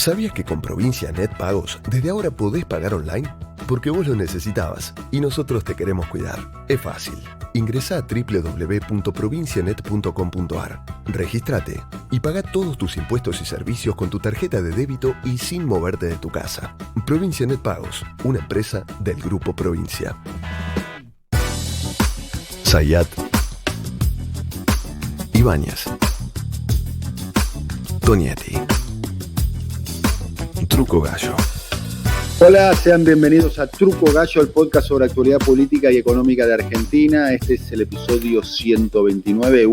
¿Sabías que con Provincia Net Pagos desde ahora podés pagar online? Porque vos lo necesitabas y nosotros te queremos cuidar. Es fácil. Ingresá a www.provincianet.com.ar, regístrate y pagá todos tus impuestos y servicios con tu tarjeta de débito y sin moverte de tu casa. Provincia Net Pagos, una empresa del Grupo Provincia. Zayat, Ibáñez, Tonietti, Truco Gallo. Hola, sean bienvenidos a Truco Gallo, el podcast sobre actualidad política y económica de Argentina. Este es el episodio 129.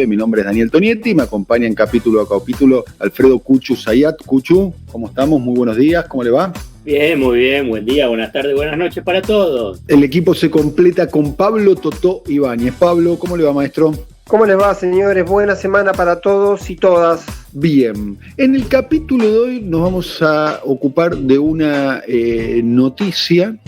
Mi nombre es Daniel Tonietti, me acompañan capítulo a capítulo Alfredo Cuchu Zayat. Cuchu, ¿cómo estamos? Muy buenos días, ¿cómo le va? Bien, muy bien, buen día, buenas tardes, buenas noches para todos. El equipo se completa con Pablo Totó Ibáñez. Pablo, ¿cómo le va, maestro? ¿Cómo les va, señores? Buena semana para todos y todas. Bien, en el capítulo de hoy nos vamos a ocupar de una noticia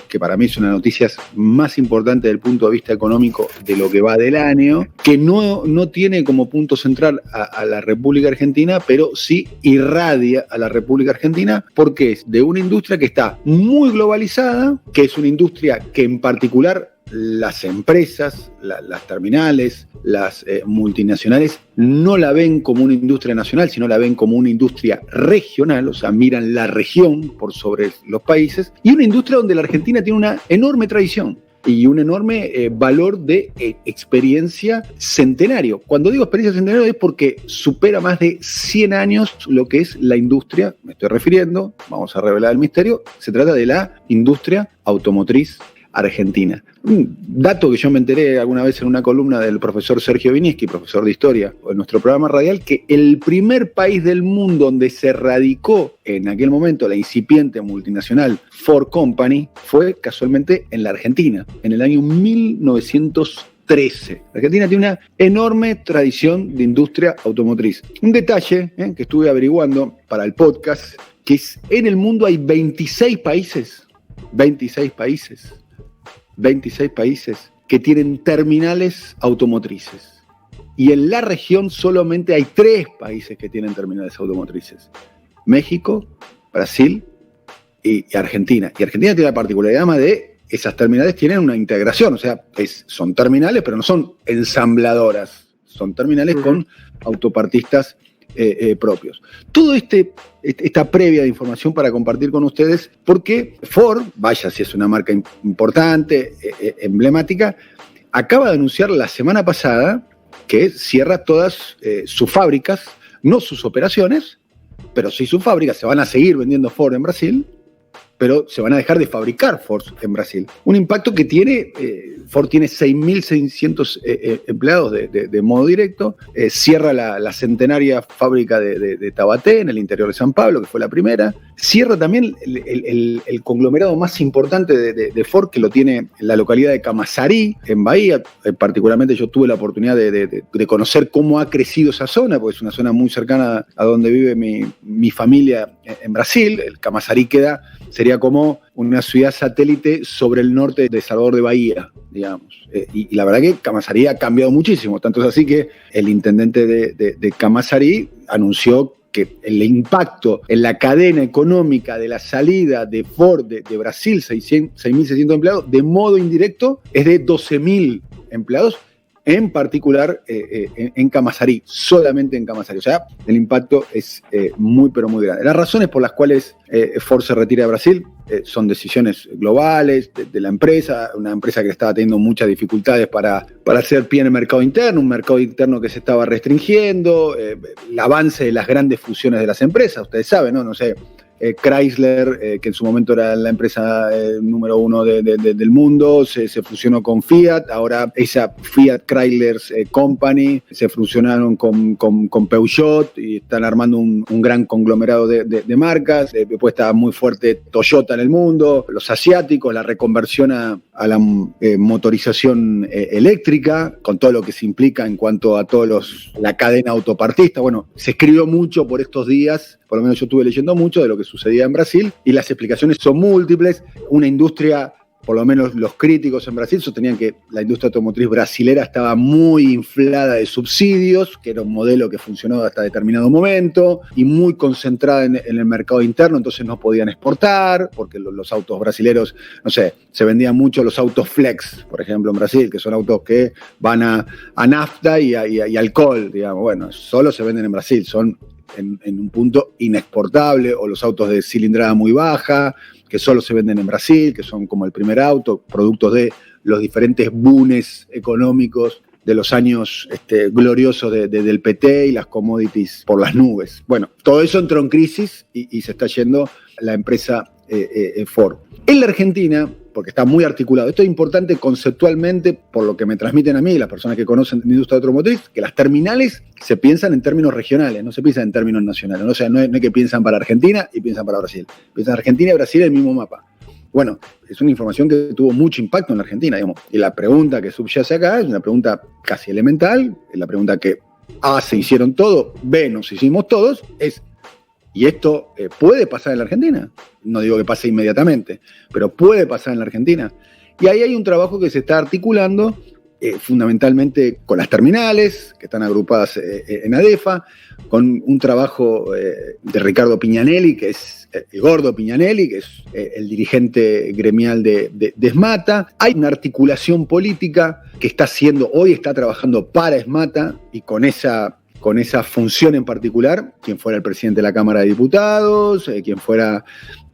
que para mí es una de las noticias más importantes desde el punto de vista económico de lo que va del año, que no tiene como punto central a la República Argentina, pero sí irradia a la República Argentina porque es de una industria que está muy globalizada, que es una industria que en particular las empresas, las terminales, las multinacionales no la ven como una industria nacional, sino la ven como una industria regional, o sea, miran la región por sobre los países, y una industria donde la Argentina tiene una enorme tradición y un enorme valor de experiencia centenario. Cuando digo experiencia centenario es porque supera más de 100 años lo que es la industria, me estoy refiriendo, vamos a revelar el misterio, se trata de la industria automotriz argentina. Un dato que yo me enteré alguna vez en una columna del profesor Sergio Vinieski, profesor de historia, en nuestro programa radial, que el primer país del mundo donde se radicó en aquel momento la incipiente multinacional Ford Company fue casualmente en la Argentina, en el año 1913. La Argentina tiene una enorme tradición de industria automotriz. Un detalle que estuve averiguando para el podcast, que es en el mundo hay 26 países que tienen terminales automotrices. Y en la región solamente hay 3 países que tienen terminales automotrices: México, Brasil y Argentina. Y Argentina tiene la particularidad además de esas terminales tienen una integración, o sea, son terminales pero no son ensambladoras, son terminales con autopartistas propios. Todo esta previa de información para compartir con ustedes, porque Ford, vaya si es una marca importante, emblemática, acaba de anunciar la semana pasada que cierra todas sus fábricas, no sus operaciones, pero sí sus fábricas. Se van a seguir vendiendo Ford en Brasil, pero se van a dejar de fabricar Ford en Brasil. Un impacto que tiene, Ford tiene 6.600 empleados de modo directo, cierra la centenaria fábrica de Tabaté en el interior de San Pablo, que fue la primera, cierra también el conglomerado más importante de Ford, que lo tiene en la localidad de Camaçari, en Bahía. Particularmente yo tuve la oportunidad de conocer cómo ha crecido esa zona, porque es una zona muy cercana a donde vive mi familia en Brasil. El Camaçari sería como una ciudad satélite sobre el norte de Salvador de Bahía, digamos. Y la verdad que Camaçari ha cambiado muchísimo, tanto es así que el intendente de Camaçari anunció que el impacto en la cadena económica de la salida de Ford de Brasil, 6.600 empleados, de modo indirecto es de 12.000 empleados, en particular en Camaçari, solamente en Camaçari. O sea, el impacto es muy, pero muy grande. Las razones por las cuales Ford se retira de Brasil son decisiones globales de la empresa, una empresa que estaba teniendo muchas dificultades para hacer pie en el mercado interno, un mercado interno que se estaba restringiendo, el avance de las grandes fusiones de las empresas, ustedes saben, ¿no? No sé, Chrysler, que en su momento era la empresa número 1 del mundo, se fusionó con Fiat. Ahora esa Fiat Chrysler Company se fusionaron con Peugeot y están armando un gran conglomerado de marcas. Después está muy fuerte Toyota en el mundo, los asiáticos, la reconversión a la motorización eléctrica, con todo lo que se implica en cuanto a la cadena autopartista. Bueno, se escribió mucho por estos días, por lo menos yo estuve leyendo mucho de lo que sucedía en Brasil, y las explicaciones son múltiples. Una industria por lo menos los críticos en Brasil sostenían que la industria automotriz brasilera estaba muy inflada de subsidios, que era un modelo que funcionó hasta determinado momento, y muy concentrada en el mercado interno, entonces no podían exportar, porque los autos brasileros, no sé, se vendían mucho los autos flex, por ejemplo, en Brasil, que son autos que van a nafta y alcohol, digamos. Bueno, solo se venden en Brasil, son en un punto inexportable, o los autos de cilindrada muy baja, que solo se venden en Brasil, que son como el primer auto, productos de los diferentes booms económicos de los años gloriosos del PT y las commodities por las nubes. Bueno, todo eso entró en crisis y se está yendo la empresa Ford. En la Argentina, porque está muy articulado, esto es importante conceptualmente por lo que me transmiten a mí las personas que conocen la industria automotriz, que las terminales se piensan en términos regionales, no se piensan en términos nacionales. O sea, no es que piensan para Argentina y piensan para Brasil. Piensan Argentina y Brasil en el mismo mapa. Bueno, es una información que tuvo mucho impacto en la Argentina, digamos. Y la pregunta que subyace acá es una pregunta casi elemental, es la pregunta que A, se hicieron todo, B, nos hicimos todos, es: ¿y esto puede pasar en la Argentina? No digo que pase inmediatamente, pero puede pasar en la Argentina. Y ahí hay un trabajo que se está articulando fundamentalmente con las terminales, que están agrupadas en ADEFA, con un trabajo de Ricardo Piñanelli, que es el gordo Piñanelli, que es el dirigente gremial de ESMATA. Hay una articulación política que hoy está trabajando para ESMATA, y con esa función en particular, quien fuera el presidente de la Cámara de Diputados, quien fuera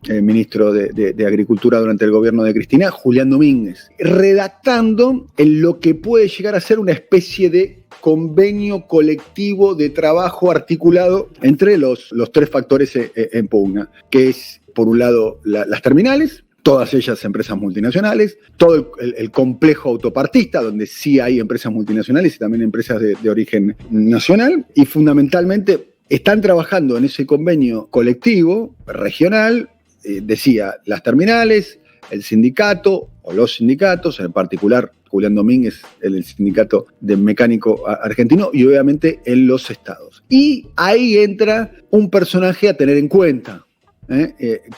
el ministro de Agricultura durante el gobierno de Cristina, Julián Domínguez, redactando en lo que puede llegar a ser una especie de convenio colectivo de trabajo articulado entre los tres factores en pugna, que es, por un lado, las terminales, todas ellas empresas multinacionales, todo el complejo autopartista, donde sí hay empresas multinacionales y también empresas de origen nacional, y fundamentalmente están trabajando en ese convenio colectivo regional, decía, las terminales, el sindicato o los sindicatos, en particular Julián Domínguez, el sindicato de mecánico argentino, y obviamente en los estados. Y ahí entra un personaje a tener en cuenta.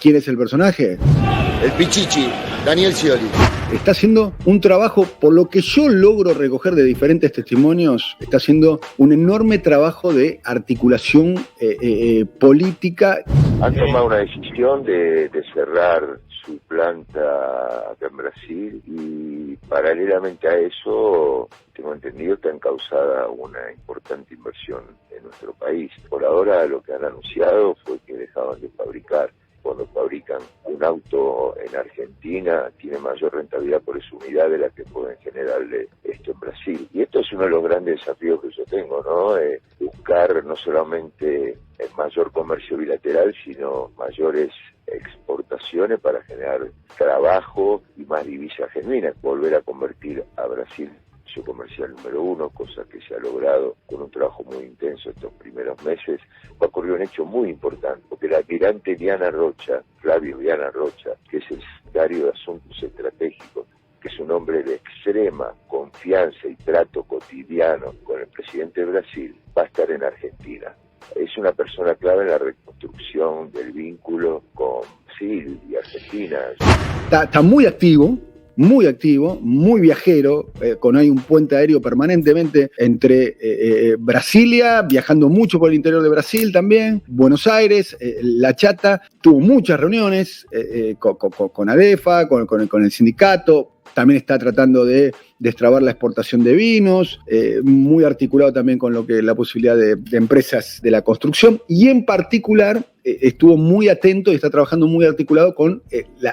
¿Quién es el personaje? El Pichichi, Daniel Scioli. Está haciendo un trabajo, por lo que yo logro recoger de diferentes testimonios, está haciendo un enorme trabajo de articulación política. Han tomado una decisión de cerrar su planta acá en Brasil, y paralelamente a eso, tengo entendido que han causado una importante inversión en nuestro país. Por ahora lo que han anunciado fue que dejaban de fabricar. Cuando fabrican un auto en Argentina, tiene mayor rentabilidad por su unidad de la que pueden generarle esto en Brasil. Y esto es uno de los grandes desafíos que yo tengo, ¿no? Buscar no solamente el mayor comercio bilateral, sino mayores exportaciones para generar trabajo y más divisa genuina. Volver a convertir a Brasil socio comercial número 1, cosa que se ha logrado con un trabajo muy intenso estos primeros meses. Va a ocurrir un hecho muy importante, porque el almirante Flavio Viana Rocha, que es el secretario de Asuntos Estratégicos, que es un hombre de extrema confianza y trato cotidiano con el presidente de Brasil, va a estar en Argentina. Es una persona clave en la reconstrucción del vínculo con Brasil y Argentina. Está muy activo, muy viajero, hay un puente aéreo permanentemente entre Brasilia, viajando mucho por el interior de Brasil también, Buenos Aires, La Chata, tuvo muchas reuniones con ADEFA, con el sindicato. También está tratando de destrabar la exportación de vinos, muy articulado también con la posibilidad de empresas de la construcción, y en particular estuvo muy atento y está trabajando muy articulado con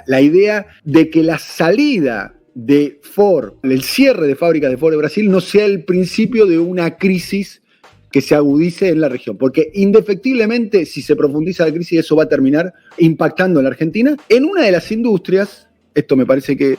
la idea de que la salida de Ford, el cierre de fábricas de Ford de Brasil, no sea el principio de una crisis que se agudice en la región, porque indefectiblemente, si se profundiza la crisis, eso va a terminar impactando en la Argentina, en una de las industrias. Esto me parece que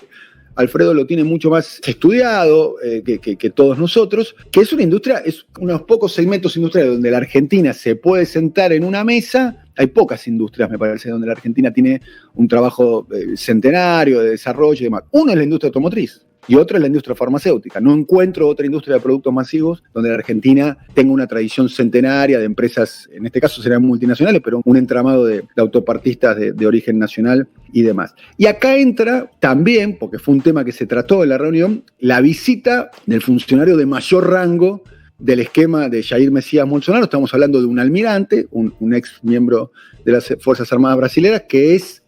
Alfredo lo tiene mucho más estudiado que todos nosotros, que es una industria, es unos pocos segmentos industriales donde la Argentina se puede sentar en una mesa. Hay pocas industrias, me parece, donde la Argentina tiene un trabajo centenario de desarrollo y demás. Uno es la industria automotriz. y otro es la industria farmacéutica. No encuentro otra industria de productos masivos donde la Argentina tenga una tradición centenaria de empresas, en este caso serán multinacionales, pero un entramado de autopartistas de origen nacional y demás. Y acá entra también, porque fue un tema que se trató en la reunión, la visita del funcionario de mayor rango del esquema de Jair Messias Bolsonaro. Estamos hablando de un almirante, un ex miembro de las Fuerzas Armadas brasileñas, que es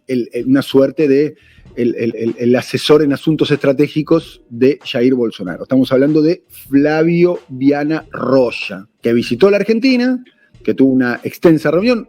una suerte de el asesor en asuntos estratégicos de Jair Bolsonaro. Estamos hablando de Flavio Viana Rocha, que visitó la Argentina, que tuvo una extensa reunión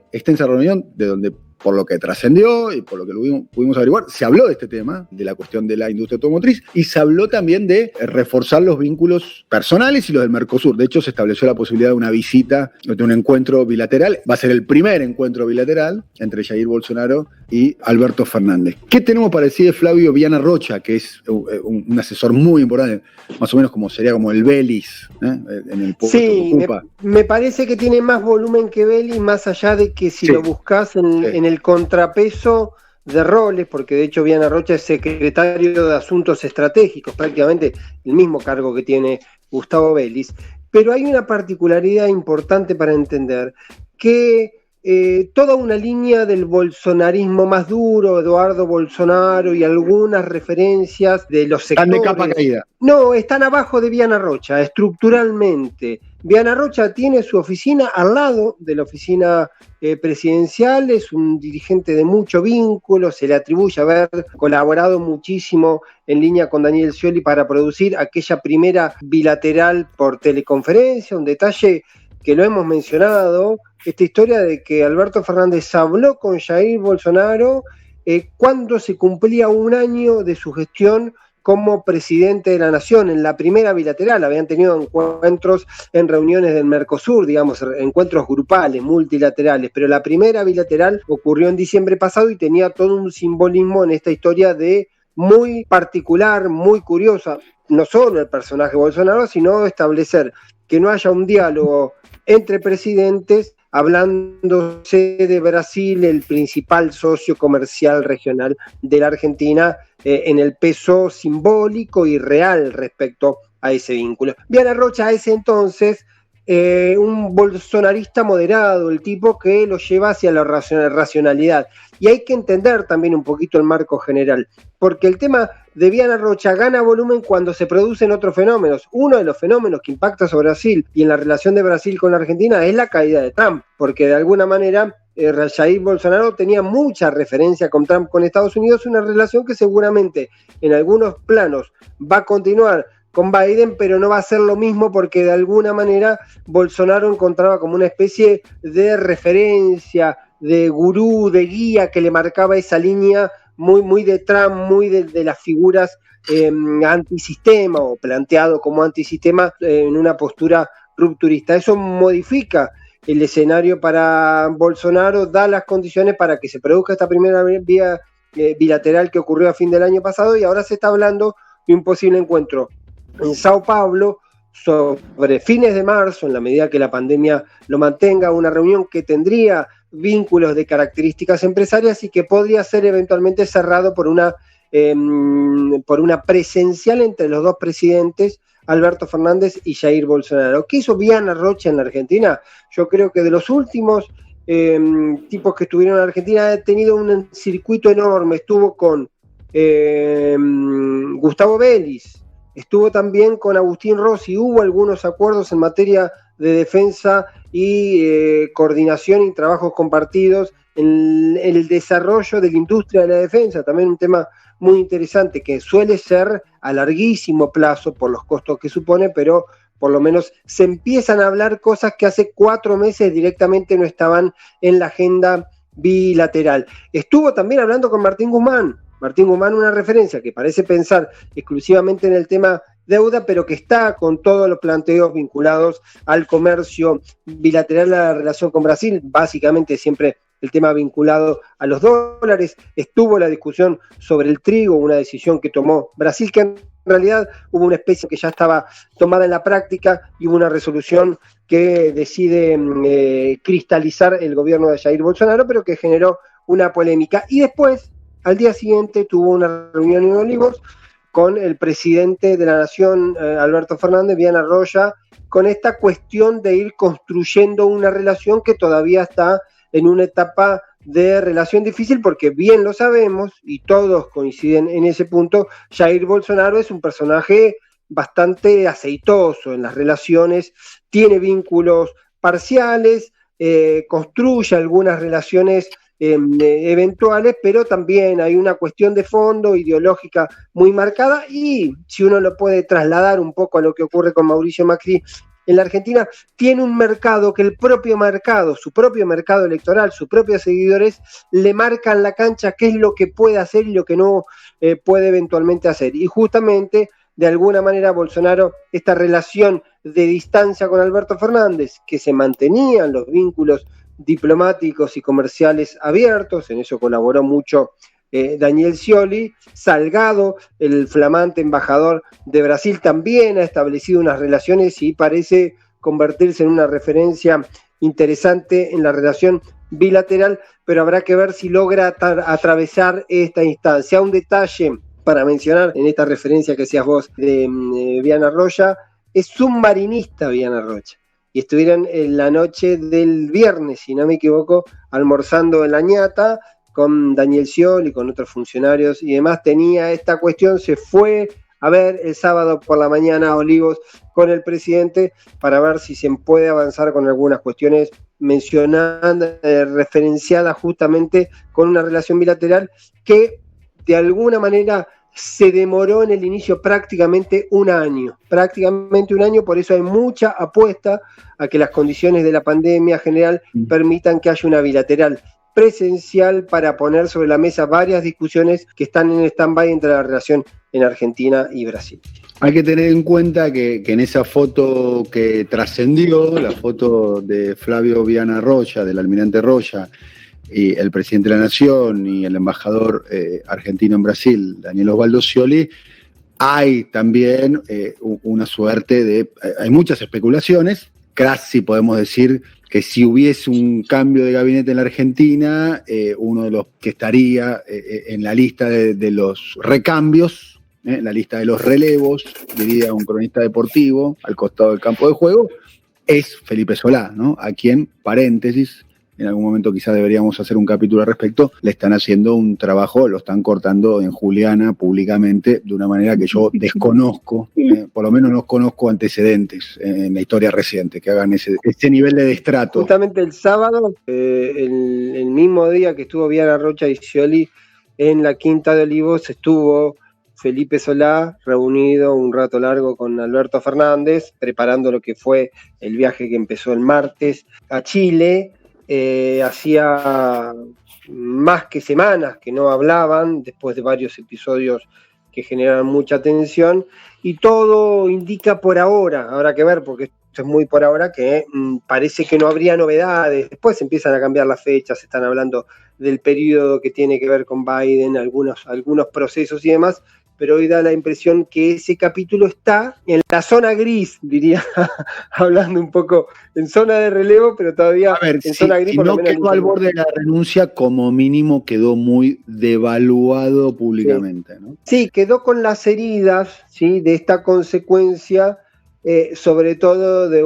de donde, por lo que trascendió y por lo que pudimos averiguar, se habló de este tema, de la cuestión de la industria automotriz, y se habló también de reforzar los vínculos personales y los del Mercosur. De hecho, se estableció la posibilidad de una visita, de un encuentro bilateral. Va a ser el primer encuentro bilateral entre Jair Bolsonaro y Alberto Fernández. ¿Qué tenemos para decir de Flavio Viana Rocha, que es un asesor muy importante, más o menos sería como el Vélez, en el puesto que ocupa? Me parece que tiene más volumen que Vélez, más allá de que si lo buscas en el contrapeso de roles, porque de hecho Viana Rocha es secretario de Asuntos Estratégicos, prácticamente el mismo cargo que tiene Gustavo Vélez, pero hay una particularidad importante para entender, que toda una línea del bolsonarismo más duro, Eduardo Bolsonaro y algunas referencias de los sectores... Están de capa caída. No, están abajo de Viana Rocha, estructuralmente. Viana Rocha tiene su oficina al lado de la oficina presidencial, es un dirigente de mucho vínculo, se le atribuye haber colaborado muchísimo en línea con Daniel Scioli para producir aquella primera bilateral por teleconferencia, un detalle que lo hemos mencionado, esta historia de que Alberto Fernández habló con Jair Bolsonaro cuando se cumplía un año de su gestión como presidente de la nación. En la primera bilateral habían tenido encuentros en reuniones del Mercosur, digamos, encuentros grupales, multilaterales, pero la primera bilateral ocurrió en diciembre pasado y tenía todo un simbolismo en esta historia de muy particular, muy curiosa, no solo el personaje Bolsonaro, sino establecer que no haya un diálogo entre presidentes, hablándose de Brasil, el principal socio comercial regional de la Argentina, en el peso simbólico y real respecto a ese vínculo. Viana Rocha, a ese entonces, un bolsonarista moderado, el tipo que lo lleva hacia la racionalidad. Y hay que entender también un poquito el marco general, porque el tema de Viana Rocha gana volumen cuando se producen otros fenómenos. Uno de los fenómenos que impacta sobre Brasil y en la relación de Brasil con la Argentina es la caída de Trump, porque de alguna manera Jair Bolsonaro tenía mucha referencia con Trump, con Estados Unidos, una relación que seguramente en algunos planos va a continuar con Biden, pero no va a ser lo mismo porque de alguna manera Bolsonaro encontraba como una especie de referencia, de gurú, de guía que le marcaba esa línea muy de Trump, muy de las figuras antisistema o planteado como antisistema en una postura rupturista. Eso modifica el escenario para Bolsonaro, da las condiciones para que se produzca esta primera vía bilateral que ocurrió a fin del año pasado, y ahora se está hablando de un posible encuentro en Sao Paulo sobre fines de marzo, en la medida que la pandemia lo mantenga, una reunión que tendría vínculos de características empresarias y que podría ser eventualmente cerrado por una presencial entre los dos presidentes, Alberto Fernández y Jair Bolsonaro. ¿Qué hizo Viana Rocha en la Argentina? Yo creo que de los últimos tipos que estuvieron en la Argentina ha tenido un circuito enorme. Estuvo con Gustavo Vélez, estuvo también con Agustín Rossi, hubo algunos acuerdos en materia de defensa y coordinación y trabajos compartidos en el desarrollo de la industria de la defensa, también un tema muy interesante que suele ser a larguísimo plazo por los costos que supone, pero por lo menos se empiezan a hablar cosas que hace 4 meses directamente no estaban en la agenda bilateral. Estuvo también hablando con Martín Guzmán, una referencia que parece pensar exclusivamente en el tema deuda, pero que está con todos los planteos vinculados al comercio bilateral, a la relación con Brasil, básicamente siempre el tema vinculado a los dólares. Estuvo la discusión sobre el trigo, una decisión que tomó Brasil, que en realidad hubo una especie que ya estaba tomada en la práctica y hubo una resolución que decide cristalizar el gobierno de Jair Bolsonaro, pero que generó una polémica. Y después, al día siguiente, tuvo una reunión en Olivos con el presidente de la Nación, Alberto Fernández, Viana Roya, con esta cuestión de ir construyendo una relación que todavía está en una etapa de relación difícil, porque bien lo sabemos, y todos coinciden en ese punto, Jair Bolsonaro es un personaje bastante aceitoso en las relaciones, tiene vínculos parciales, construye algunas relaciones eventuales, pero también hay una cuestión de fondo ideológica muy marcada, y si uno lo puede trasladar un poco a lo que ocurre con Mauricio Macri en la Argentina, tiene un mercado que el propio mercado, su propio mercado electoral, sus propios seguidores, le marcan la cancha qué es lo que puede hacer y lo que no puede eventualmente hacer. Y justamente, de alguna manera, Bolsonaro, esta relación de distancia con Alberto Fernández, que se mantenían los vínculos diplomáticos y comerciales abiertos, en eso colaboró mucho Daniel Scioli. Salgado, el flamante embajador de Brasil, también ha establecido unas relaciones y parece convertirse en una referencia interesante en la relación bilateral, pero habrá que ver si logra atravesar esta instancia. Un detalle para mencionar en esta referencia que hacías vos de Viana Roya, es submarinista Viana Roya, y estuvieron en la noche del viernes, si no me equivoco, almorzando en La Ñata con Daniel Scioli, con otros funcionarios y demás. Tenía esta cuestión, se fue a ver el sábado por la mañana a Olivos con el presidente para ver si se puede avanzar con algunas cuestiones mencionadas, referenciadas justamente con una relación bilateral que de alguna manera se demoró en el inicio prácticamente un año, por eso hay mucha apuesta a que las condiciones de la pandemia general permitan que haya una bilateral presencial para poner sobre la mesa varias discusiones que están en stand-by entre la relación en Argentina y Brasil. Hay que tener en cuenta que en esa foto que trascendió, la foto de Flavio Viana Roya, del almirante Roya, y el presidente de la Nación y el embajador argentino en Brasil, Daniel Osvaldo Scioli, hay también una suerte de... hay muchas especulaciones, casi podemos decir que si hubiese un cambio de gabinete en la Argentina, uno de los que estaría en la lista de los recambios, la lista de los relevos, diría un cronista deportivo, al costado del campo de juego, es Felipe Solá, ¿no? A quien, paréntesis, en algún momento quizás deberíamos hacer un capítulo al respecto, le están haciendo un trabajo, lo están cortando en Juliana públicamente de una manera que yo desconozco, por lo menos no conozco antecedentes en la historia reciente que hagan ese nivel de destrato. Justamente el sábado, el mismo día que estuvo Viana Roya y Scioli en la Quinta de Olivos, estuvo Felipe Solá reunido un rato largo con Alberto Fernández, preparando lo que fue el viaje que empezó el martes a Chile. Hacía más que semanas que no hablaban, después de varios episodios que generan mucha tensión, y todo indica por ahora, habrá que ver porque esto es muy por ahora, que parece que no habría novedades. Después empiezan a cambiar las fechas, se están hablando del periodo que tiene que ver con Biden, algunos procesos y demás, pero hoy da la impresión que ese capítulo está en la zona gris, diría, hablando un poco en zona de relevo, pero todavía en zona gris. Si no quedó al borde de la renuncia, como mínimo quedó muy devaluado públicamente, ¿no? Sí, quedó con las heridas, ¿sí?, de esta consecuencia, sobre todo de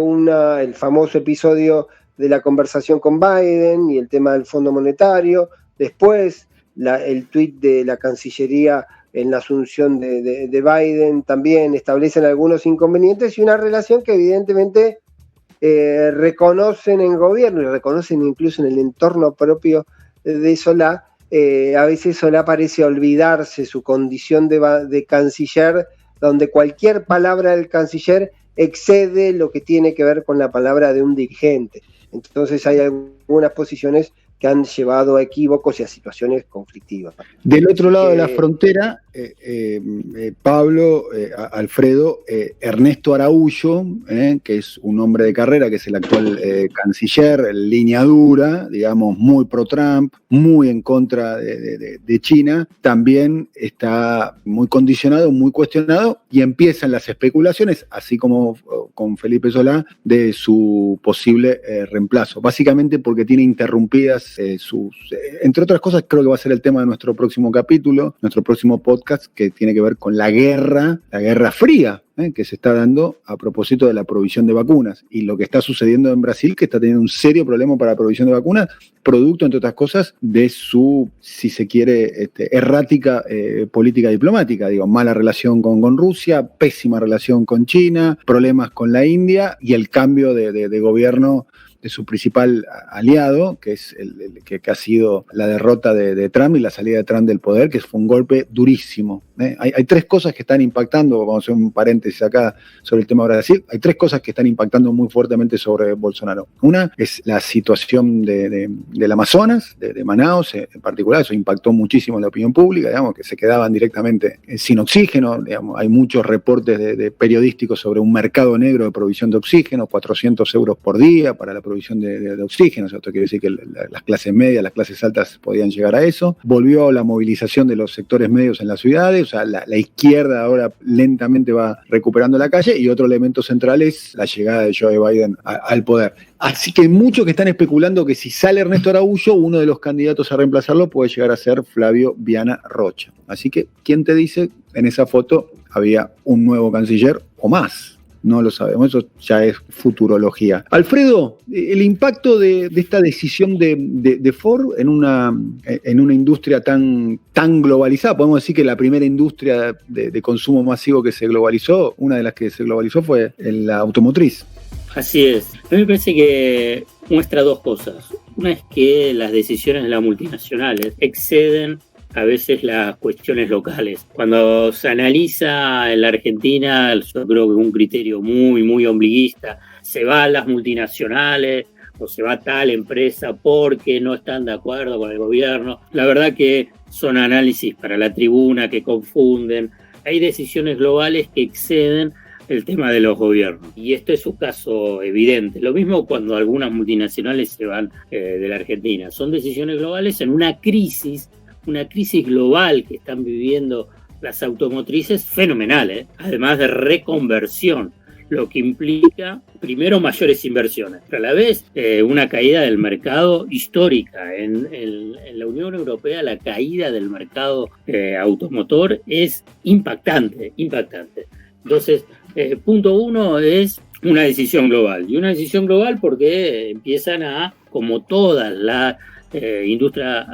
el famoso episodio de la conversación con Biden y el tema del Fondo Monetario. Después, el tuit de la Cancillería en la asunción de Biden también establecen algunos inconvenientes y una relación que evidentemente reconocen en gobierno y reconocen incluso en el entorno propio de Solá. A veces Solá parece olvidarse su condición de canciller, donde cualquier palabra del canciller excede lo que tiene que ver con la palabra de un dirigente. Entonces hay algunas posiciones que han llevado a equívocos y a situaciones conflictivas. Del otro lado de la frontera, Pablo, Alfredo, Ernesto Araújo, que es un hombre de carrera, que es el actual canciller, línea dura, digamos, muy pro-Trump, muy en contra de China, también está muy condicionado, muy cuestionado, y empiezan las especulaciones, así como con Felipe Solá, de su posible reemplazo, básicamente porque tiene interrumpidas todas entre otras cosas, creo que va a ser el tema de nuestro próximo capítulo, nuestro próximo podcast, que tiene que ver con la guerra fría, que se está dando a propósito de la provisión de vacunas y lo que está sucediendo en Brasil, que está teniendo un serio problema para la provisión de vacunas, producto, entre otras cosas, de su, si se quiere, errática política diplomática, mala relación con Rusia, pésima relación con China, problemas con la India y el cambio de gobierno de su principal aliado, que es que ha sido la derrota de Trump y la salida de Trump del poder, que fue un golpe durísimo. Hay tres cosas que están impactando, vamos a hacer un paréntesis acá sobre el tema de Brasil, hay tres cosas que están impactando muy fuertemente sobre Bolsonaro. Una es la situación del Amazonas, de Manaus en particular, eso impactó muchísimo en la opinión pública, que se quedaban directamente sin oxígeno, hay muchos reportes de periodísticos sobre un mercado negro de provisión de oxígeno, 400 euros por día para la provisión de oxígeno, esto quiere decir que las clases medias, las clases altas podían llegar a eso. Volvió la movilización de los sectores medios en las ciudades, o sea, la izquierda ahora lentamente va recuperando la calle, y otro elemento central es la llegada de Joe Biden al poder. Así que hay muchos que están especulando que si sale Ernesto Araújo, uno de los candidatos a reemplazarlo puede llegar a ser Flavio Viana Rocha. Así que, ¿quién te dice? En esa foto había un nuevo canciller o más. No lo sabemos, eso ya es futurología. Alfredo, el impacto de esta decisión de Ford en una industria tan globalizada, podemos decir que la primera industria de consumo masivo que se globalizó, una de las que se globalizó fue la automotriz. Así es. A mí me parece que muestra dos cosas. Una es que las decisiones de las multinacionales exceden a veces las cuestiones locales. Cuando se analiza en la Argentina, yo creo que un criterio muy, muy ombliguista, se va a las multinacionales o se va a tal empresa porque no están de acuerdo con el gobierno. La verdad que son análisis para la tribuna que confunden. Hay decisiones globales que exceden el tema de los gobiernos. Y esto es un caso evidente. Lo mismo cuando algunas multinacionales se van de la Argentina. Son decisiones globales en una crisis global que están viviendo las automotrices fenomenal, además de reconversión, lo que implica primero mayores inversiones, pero a la vez una caída del mercado histórica. En la Unión Europea la caída del mercado automotor es impactante. Entonces, punto uno es una decisión global, y una decisión global porque empiezan como todas las industria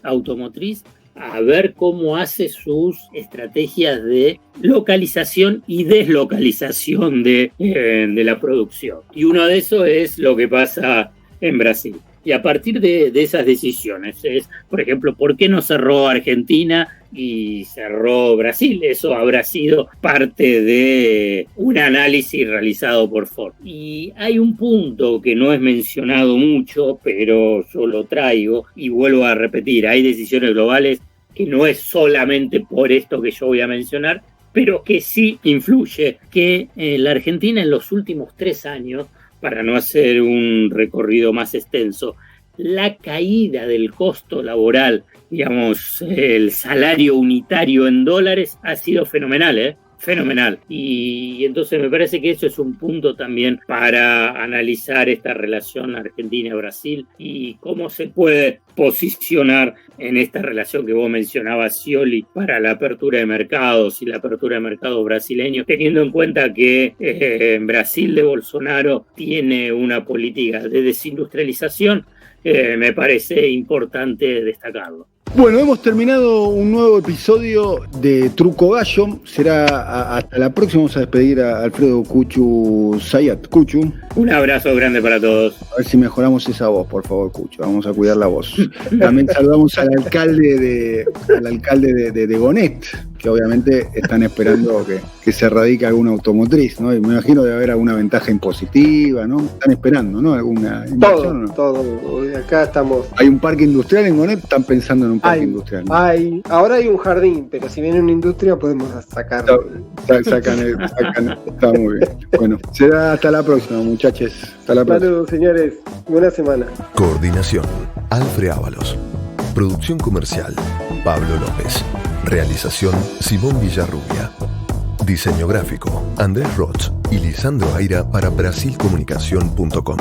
automotriz, a ver cómo hace sus estrategias de localización y deslocalización de la producción. Y uno de esos es lo que pasa en Brasil. Y a partir de esas decisiones es, por ejemplo, ¿por qué no cerró Argentina y cerró Brasil? Eso habrá sido parte de un análisis realizado por Ford. Y hay un punto que no es mencionado mucho, pero yo lo traigo y vuelvo a repetir. Hay decisiones globales que no es solamente por esto que yo voy a mencionar, pero que sí influye, que la Argentina en los últimos 3 años, para no hacer un recorrido más extenso, la caída del costo laboral, el salario unitario en dólares ha sido fenomenal, fenomenal. Y entonces me parece que eso es un punto también para analizar esta relación Argentina-Brasil y cómo se puede posicionar en esta relación que vos mencionabas, Scioli, para la apertura de mercados y la apertura de mercados brasileños, teniendo en cuenta que Brasil de Bolsonaro tiene una política de desindustrialización. Me parece importante destacarlo. Bueno, hemos terminado un nuevo episodio de Truco Gallo. Será hasta la próxima. Vamos a despedir a Alfredo Cuchu Zayat. Cuchu. Un abrazo grande para todos. A ver si mejoramos esa voz, por favor, Cuchu. Vamos a cuidar la voz. También saludamos al alcalde de Gonet, que obviamente están esperando que se radique alguna automotriz, ¿no? Y me imagino debe haber alguna ventaja impositiva, ¿no? Están esperando, ¿no? ¿Alguna inversión o no? Todo. Acá estamos. ¿Hay un parque industrial en Gonet? Están pensando en un parque industrial, ¿no? Ahora hay un jardín, pero si viene una industria podemos sacar. Sacan, está muy bien. Bueno, será hasta la próxima, muchachos. Hasta la próxima. Saludos, señores. Buena semana. Coordinación: Alfred Ábalos. Producción comercial: Pablo López. Realización: Simón Villarrubia. Diseño gráfico: Andrés Roch y Lisandro Aira para Brasilcomunicación.com.